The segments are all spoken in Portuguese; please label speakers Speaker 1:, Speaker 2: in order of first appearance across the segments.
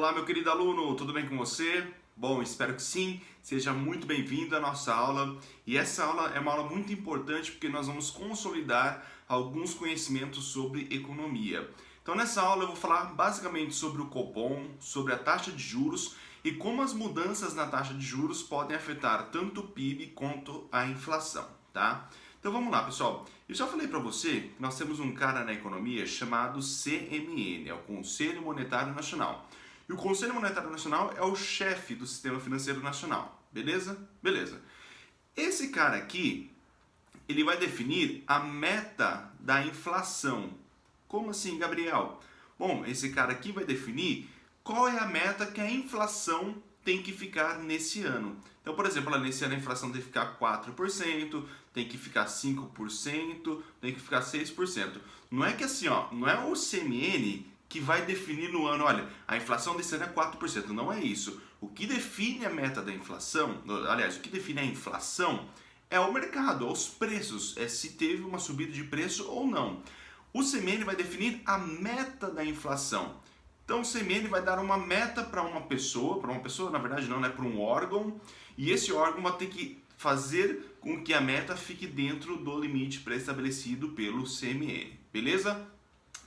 Speaker 1: Olá, meu querido aluno, tudo bem com você? Bom, espero que sim. Seja muito bem-vindo à nossa aula. E essa aula é uma aula muito importante porque nós vamos consolidar alguns conhecimentos sobre economia. Então, nessa aula eu vou falar basicamente sobre o Copom, sobre a taxa de juros e como as mudanças na taxa de juros podem afetar tanto o PIB quanto a inflação, tá? Então vamos lá, pessoal. Eu já falei para você que nós temos um cara na economia chamado CMN, é o Conselho Monetário Nacional. E o Conselho Monetário Nacional é o chefe do Sistema Financeiro Nacional, beleza? Beleza. Esse cara aqui, ele vai definir a meta da inflação. Como assim, Gabriel? Bom, esse cara aqui vai definir qual é a meta que a inflação tem que ficar nesse ano. Então, por exemplo, nesse ano a inflação tem que ficar 4%, tem que ficar 5%, tem que ficar 6%. Não é que assim, ó, não é o CMN que vai definir no ano, olha, a inflação desse ano é 4%. Não é isso. O que define a meta da inflação, aliás, o que define a inflação é o mercado, os preços, é se teve uma subida de preço ou não. O CMN vai definir a meta da inflação. Então o CMN vai dar uma meta para uma pessoa, na verdade não, né, para um órgão, e esse órgão vai ter que fazer com que a meta fique dentro do limite pré-estabelecido pelo CMN, beleza?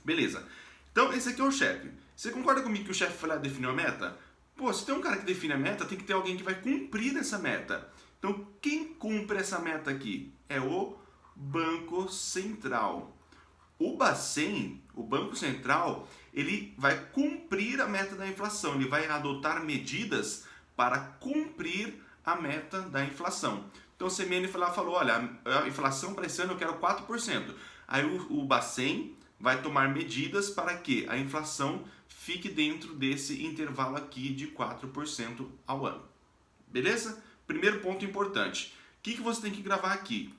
Speaker 1: Beleza. Então esse aqui é o chefe. Você concorda comigo que o chefe foi lá e definiu a meta? Pô, se tem um cara que define a meta, tem que ter alguém que vai cumprir essa meta. Então quem cumpre essa meta aqui? É o Banco Central. O Bacen, o Banco Central, ele vai cumprir a meta da inflação, ele vai adotar medidas para cumprir a meta da inflação. Então o CMN foi lá e falou, olha, a inflação para esse ano eu quero 4%. Aí o Bacen vai tomar medidas para que a inflação fique dentro desse intervalo aqui de 4% ao ano. Beleza? Primeiro ponto importante. O que você tem que gravar aqui?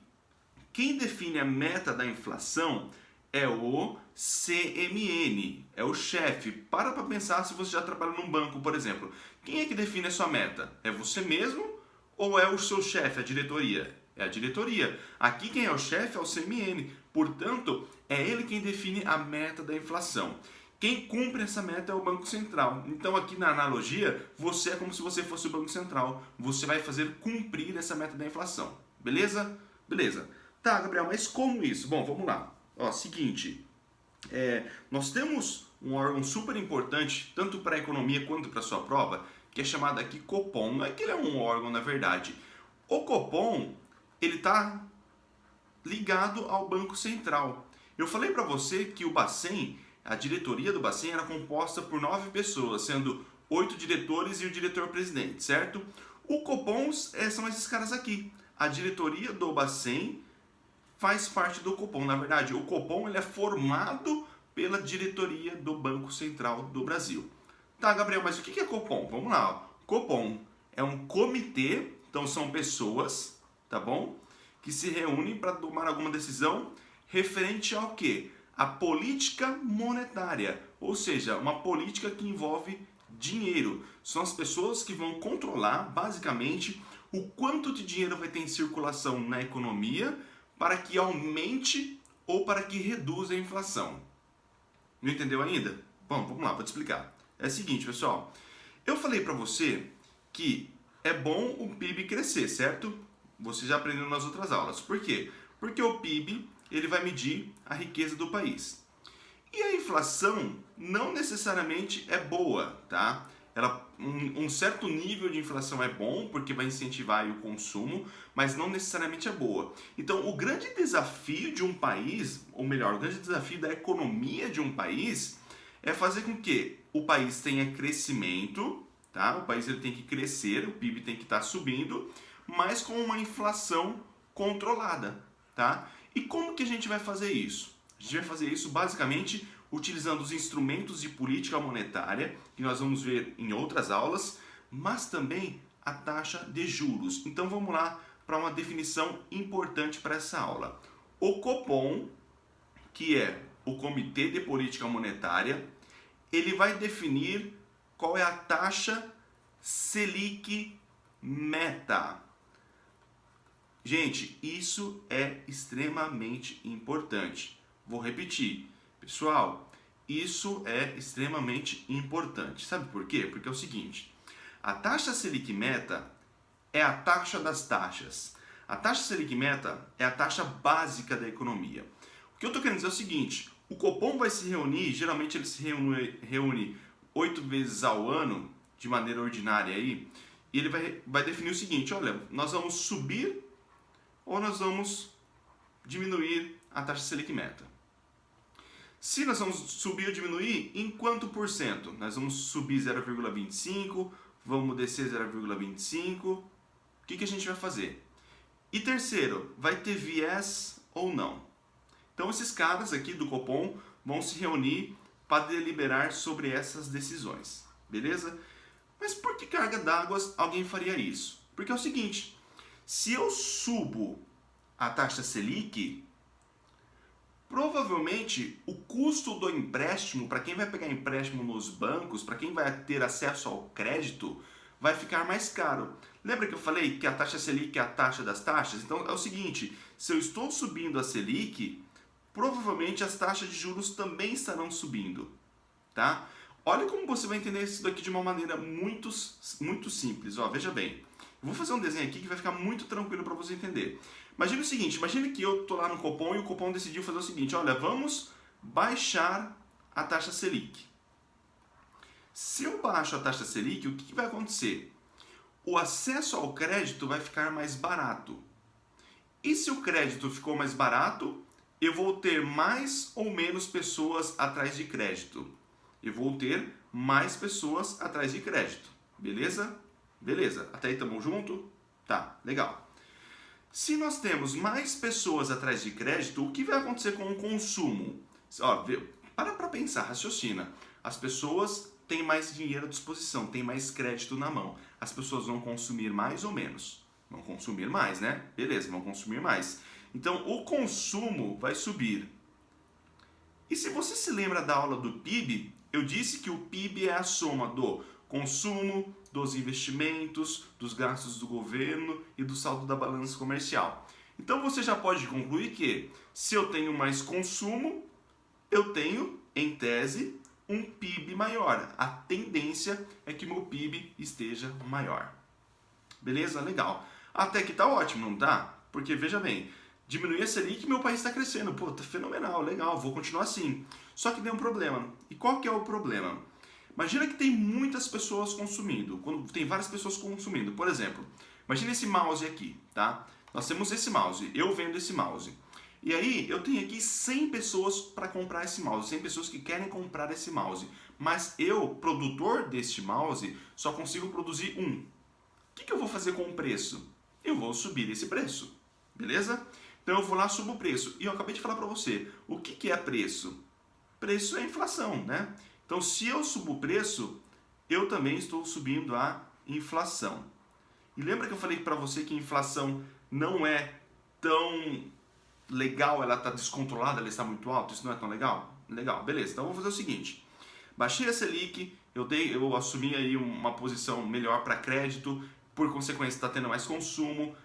Speaker 1: Quem define a meta da inflação é o CMN, é o chefe. Para pensar se você já trabalha num banco, por exemplo. Quem é que define a sua meta? É você mesmo ou é o seu chefe, a diretoria? É a diretoria. Aqui quem é o chefe é o CMN. Portanto, é ele quem define a meta da inflação. Quem cumpre essa meta é o Banco Central. Então aqui na analogia, você é como se você fosse o Banco Central. Você vai fazer cumprir essa meta da inflação. Beleza? Beleza. Tá, Gabriel, mas como isso? Bom, vamos lá. Ó, seguinte, nós temos um órgão super importante, tanto para a economia quanto para a sua prova, que é chamado aqui Copom. Não é que ele é um órgão, na verdade. O Copom, ele está ligado ao Banco Central. Eu falei para você que o Bacen, a diretoria do Bacen era composta por 9 pessoas, sendo 8 diretores e o diretor-presidente, certo? O Copom são esses caras aqui. A diretoria do Bacen faz parte do Copom. Na verdade, o Copom ele é formado pela diretoria do Banco Central do Brasil. Tá, Gabriel, mas o que é Copom? Vamos lá. Copom é um comitê, então são pessoas, tá bom? Que se reúnem para tomar alguma decisão referente ao quê? A política monetária, ou seja, uma política que envolve dinheiro. São as pessoas que vão controlar, basicamente, o quanto de dinheiro vai ter em circulação na economia para que aumente ou para que reduza a inflação. Não entendeu ainda? Bom, vamos lá, vou te explicar. É o seguinte, pessoal. Eu falei para você que é bom o PIB crescer, certo? Você já aprendeu nas outras aulas. Por quê? Porque o PIB ele vai medir a riqueza do país. E a inflação não necessariamente é boa, tá? Um certo nível de inflação é bom porque vai incentivar o consumo, mas não necessariamente é boa. Então, o grande desafio de um país, ou melhor, o grande desafio da economia de um país é fazer com que o país tenha crescimento, tá? O país ele tem que crescer, o PIB tem que estar subindo, mas com uma inflação controlada, tá? E como que a gente vai fazer isso? A gente vai fazer isso basicamente utilizando os instrumentos de política monetária, que nós vamos ver em outras aulas, mas também a taxa de juros. Então vamos lá para uma definição importante para essa aula. O Copom, que é o Comitê de Política Monetária, ele vai definir qual é a taxa Selic meta. Gente, isso é extremamente importante. Vou repetir. Pessoal, isso é extremamente importante. Sabe por quê? Porque é o seguinte, a taxa Selic meta é a taxa das taxas. A taxa Selic meta é a taxa básica da economia. O que eu estou querendo dizer é o seguinte, o Copom vai se reunir, geralmente ele se reúne 8 vezes ao ano, de maneira ordinária aí, e ele vai definir o seguinte, olha, nós vamos subir ou nós vamos diminuir a taxa Selic meta. Se nós vamos subir ou diminuir, em quanto por cento? Nós vamos subir 0,25, vamos descer 0,25, o que a gente vai fazer? E terceiro, vai ter viés ou não? Então esses caras aqui do Copom vão se reunir para deliberar sobre essas decisões, beleza? Mas por que carga d'água alguém faria isso? Porque é o seguinte, se eu subo a taxa Selic, provavelmente o custo do empréstimo, para quem vai pegar empréstimo nos bancos, para quem vai ter acesso ao crédito, vai ficar mais caro. Lembra que eu falei que a taxa Selic é a taxa das taxas? Então é o seguinte, se eu estou subindo a Selic, provavelmente as taxas de juros também estarão subindo, tá? Olha como você vai entender isso daqui de uma maneira muito simples. Ó, veja bem, eu vou fazer um desenho aqui que vai ficar muito tranquilo para você entender. Imagina o seguinte, imagina que eu estou lá no Copom e o Copom decidiu fazer o seguinte, olha, vamos baixar a taxa Selic. Se eu baixo a taxa Selic, o que vai acontecer? O acesso ao crédito vai ficar mais barato. E se o crédito ficou mais barato, eu vou ter mais ou menos pessoas atrás de crédito. Eu vou ter mais pessoas atrás de crédito. Beleza? Beleza. Até aí estamos junto? Tá, legal. Se nós temos mais pessoas atrás de crédito, o que vai acontecer com o consumo? Ó, para pensar, raciocina. As pessoas têm mais dinheiro à disposição, têm mais crédito na mão. As pessoas vão consumir mais ou menos? Vão consumir mais, né? Beleza, vão consumir mais. Então, o consumo vai subir. E se você se lembra da aula do PIB, eu disse que o PIB é a soma do consumo, dos investimentos, dos gastos do governo e do saldo da balança comercial. Então você já pode concluir que se eu tenho mais consumo, eu tenho, em tese, um PIB maior. A tendência é que meu PIB esteja maior. Beleza? Legal. Até que tá ótimo, não tá? Porque veja bem, diminuir a Selic, meu país está crescendo. Pô, tá fenomenal, legal, vou continuar assim. Só que tem um problema. E qual que é o problema? Imagina que tem muitas pessoas consumindo. Quando tem várias pessoas consumindo. Por exemplo, imagina esse mouse aqui, tá? Nós temos esse mouse, eu vendo esse mouse. E aí eu tenho aqui 100 pessoas para comprar esse mouse, 100 pessoas que querem comprar esse mouse. Mas eu, produtor deste mouse, só consigo produzir um. O que eu vou fazer com o preço? Eu vou subir esse preço, beleza? Então eu vou lá, subo o preço. E eu acabei de falar para você, o que é preço? Preço é inflação, né? Então se eu subo o preço, eu também estou subindo a inflação. E lembra que eu falei para você que a inflação não é tão legal, ela está descontrolada, ela está muito alta, isso não é tão legal? Legal, beleza. Então eu vou fazer o seguinte, baixei a Selic, eu assumi aí uma posição melhor para crédito, por consequência está tendo mais consumo,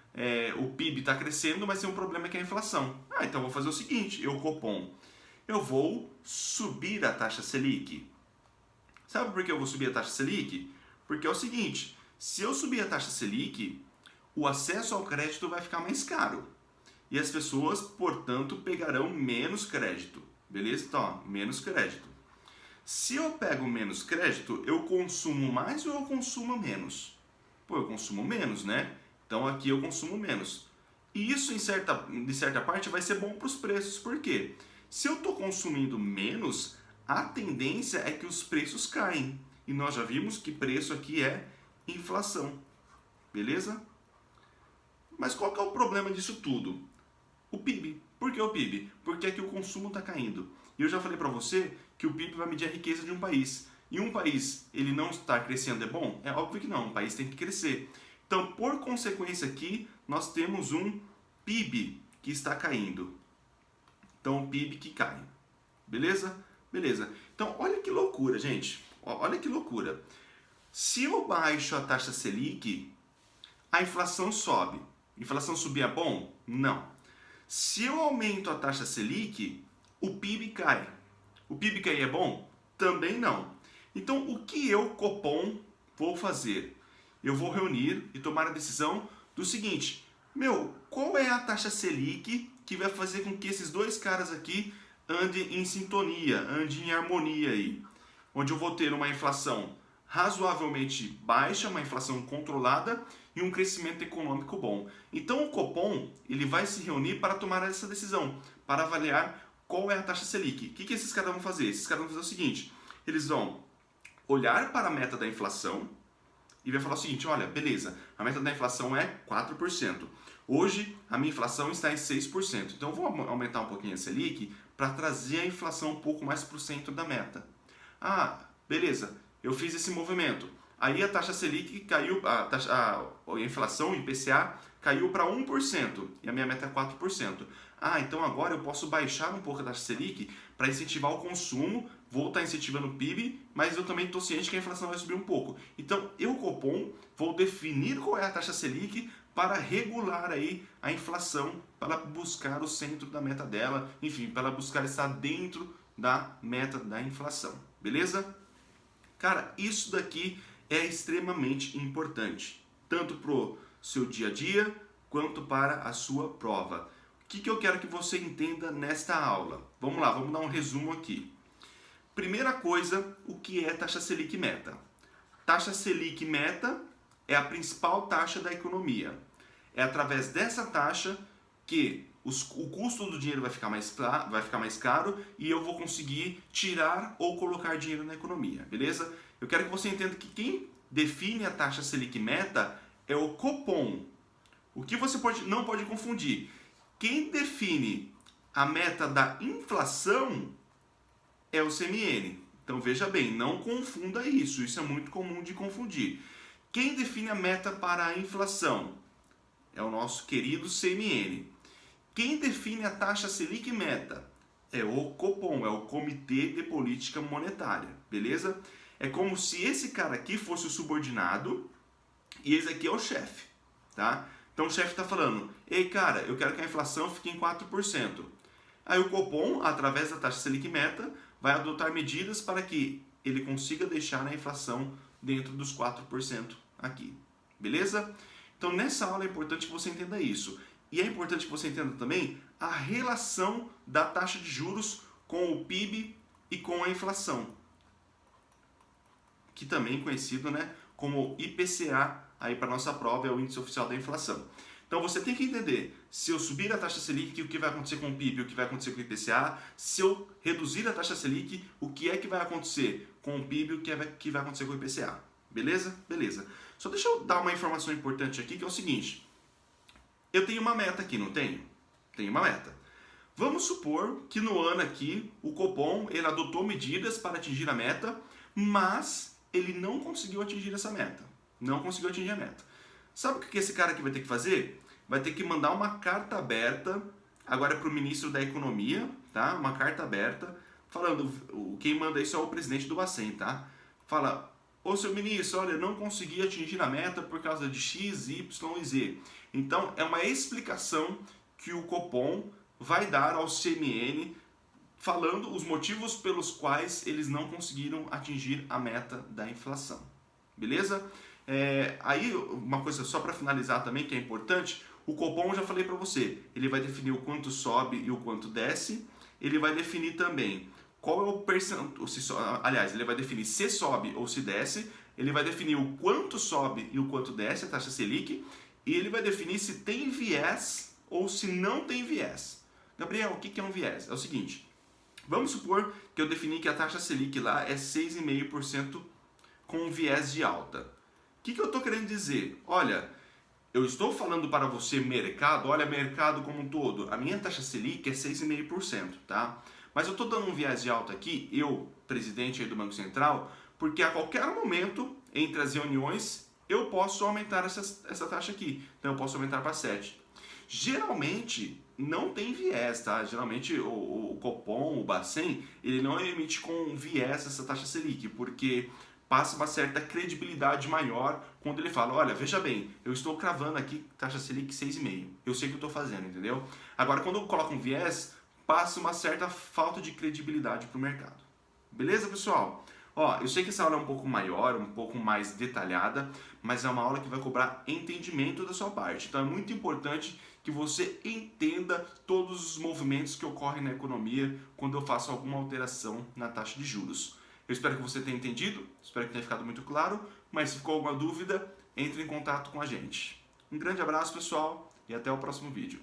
Speaker 1: o PIB está crescendo, mas tem um problema que é a inflação. Então eu vou fazer o seguinte, eu Copom, eu vou subir a taxa Selic. Sabe por que eu vou subir a taxa Selic? Porque é o seguinte, se eu subir a taxa Selic, o acesso ao crédito vai ficar mais caro. E as pessoas, portanto, pegarão menos crédito. Beleza? Então, ó, menos crédito. Se eu pego menos crédito, eu consumo mais ou eu consumo menos? Pô, eu consumo menos, né? Então aqui eu consumo menos. E isso, de certa parte, vai ser bom para os preços. Por quê? Se eu estou consumindo menos, a tendência é que os preços caem. E nós já vimos que preço aqui é inflação. Beleza? Mas qual que é o problema disso tudo? O PIB. Por que o PIB? Porque é que o consumo está caindo. E eu já falei para você que o PIB vai medir a riqueza de um país. E um país, ele não está crescendo, é bom? É óbvio que não, um país tem que crescer. Então, por consequência aqui, nós temos um PIB que está caindo. Então, o PIB que cai. Beleza? Beleza. Então, olha que loucura, gente. Olha que loucura. Se eu baixo a taxa Selic, a inflação sobe. Inflação subir é bom? Não. Se eu aumento a taxa Selic, o PIB cai. O PIB cair é bom? Também não. Então, o que eu, Copom, vou fazer? Eu vou reunir e tomar a decisão do seguinte: qual é a taxa Selic que vai fazer com que esses dois caras aqui andem em sintonia, andem em harmonia aí? Onde eu vou ter uma inflação razoavelmente baixa, uma inflação controlada e um crescimento econômico bom. Então o Copom ele vai se reunir para tomar essa decisão, para avaliar qual é a taxa Selic. O que esses caras vão fazer? Esses caras vão fazer o seguinte: eles vão olhar para a meta da inflação e vai falar o seguinte: olha, beleza, a meta da inflação é 4%. Hoje a minha inflação está em 6%. Então eu vou aumentar um pouquinho a Selic para trazer a inflação um pouco mais para o centro da meta. Ah, beleza, eu fiz esse movimento. Aí a taxa Selic caiu, a inflação, o IPCA, caiu para 1% e a minha meta é 4%. Ah, então agora eu posso baixar um pouco a taxa Selic para incentivar o consumo, vou estar incentivando o PIB, mas eu também estou ciente que a inflação vai subir um pouco. Então eu, Copom, vou definir qual é a taxa Selic para regular aí a inflação, para buscar o centro da meta dela, enfim, para buscar estar dentro da meta da inflação, beleza? Cara, isso daqui é extremamente importante, tanto para o seu dia a dia, quanto para a sua prova. O que eu quero que você entenda nesta aula? Vamos lá, vamos dar um resumo aqui. Primeira coisa, o que é taxa Selic meta? Taxa Selic meta é a principal taxa da economia. É através dessa taxa que o custo do dinheiro vai ficar mais caro e eu vou conseguir tirar ou colocar dinheiro na economia, beleza? Eu quero que você entenda que quem define a taxa Selic meta é o Copom. O que você não pode confundir? Quem define a meta da inflação é o CMN. Então veja bem, não confunda isso, isso é muito comum de confundir. Quem define a meta para a inflação é o nosso querido CMN. Quem define a taxa Selic meta é o Copom, é o Comitê de Política Monetária, beleza? É como se esse cara aqui fosse o subordinado e esse aqui é o chefe, tá? Então o chefe está falando: ei cara, eu quero que a inflação fique em 4%. Aí o Copom, através da taxa Selic meta, vai adotar medidas para que ele consiga deixar a inflação dentro dos 4% aqui, beleza? Então nessa aula é importante que você entenda isso. E é importante que você entenda também a relação da taxa de juros com o PIB e com a inflação, que também é conhecido, né, como IPCA, aí para nossa prova é o índice oficial da inflação. Então você tem que entender, se eu subir a taxa Selic, o que vai acontecer com o PIB, o que vai acontecer com o IPCA, se eu reduzir a taxa Selic, o que é que vai acontecer com o PIB, o que vai acontecer com o IPCA. Beleza? Beleza. Só deixa eu dar uma informação importante aqui, que é o seguinte: eu tenho uma meta aqui, não tenho? Tenho uma meta. Vamos supor que no ano aqui, o Copom ele adotou medidas para atingir a meta, mas ele não conseguiu atingir essa meta. Não conseguiu atingir a meta. Sabe o que esse cara aqui vai ter que fazer? Vai ter que mandar uma carta aberta, agora para o ministro da Economia, tá? Uma carta aberta, falando, quem manda isso é o presidente do Bacen, tá? Fala: ô seu ministro, olha, não consegui atingir a meta por causa de X, Y e Z. Então, é uma explicação que o Copom vai dar ao CMN, falando os motivos pelos quais eles não conseguiram atingir a meta da inflação. Beleza? Aí, uma coisa só para finalizar também, que é importante, o Copom, eu já falei para você, ele vai definir o quanto sobe e o quanto desce, ele vai definir também qual é o percentual, aliás, ele vai definir se sobe ou se desce, ele vai definir o quanto sobe e o quanto desce a taxa Selic, e ele vai definir se tem viés ou se não tem viés. Gabriel, o que é um viés? É o seguinte: vamos supor que eu defini que a taxa Selic lá é 6,5% com um viés de alta. O que eu estou querendo dizer? Olha, eu estou falando para você, mercado, olha, mercado como um todo, a minha taxa Selic é 6,5%, tá? Mas eu estou dando um viés de alta aqui, eu, presidente aí do Banco Central, porque a qualquer momento, entre as reuniões, eu posso aumentar essa taxa aqui. Então eu posso aumentar para 7. Geralmente não tem viés, tá? Geralmente o Copom, o Bacen, ele não emite com viés essa taxa Selic, porque passa uma certa credibilidade maior quando ele fala: olha, veja bem, eu estou cravando aqui taxa Selic 6,5. Eu sei o que eu estou fazendo, entendeu? Agora, quando eu coloco um viés, passa uma certa falta de credibilidade para o mercado. Beleza, pessoal? Ó, eu sei que essa aula é um pouco maior, um pouco mais detalhada, mas é uma aula que vai cobrar entendimento da sua parte. Então é muito importante que você entenda todos os movimentos que ocorrem na economia quando eu faço alguma alteração na taxa de juros. Eu espero que você tenha entendido, espero que tenha ficado muito claro, mas se ficou alguma dúvida, entre em contato com a gente. Um grande abraço, pessoal, e até o próximo vídeo.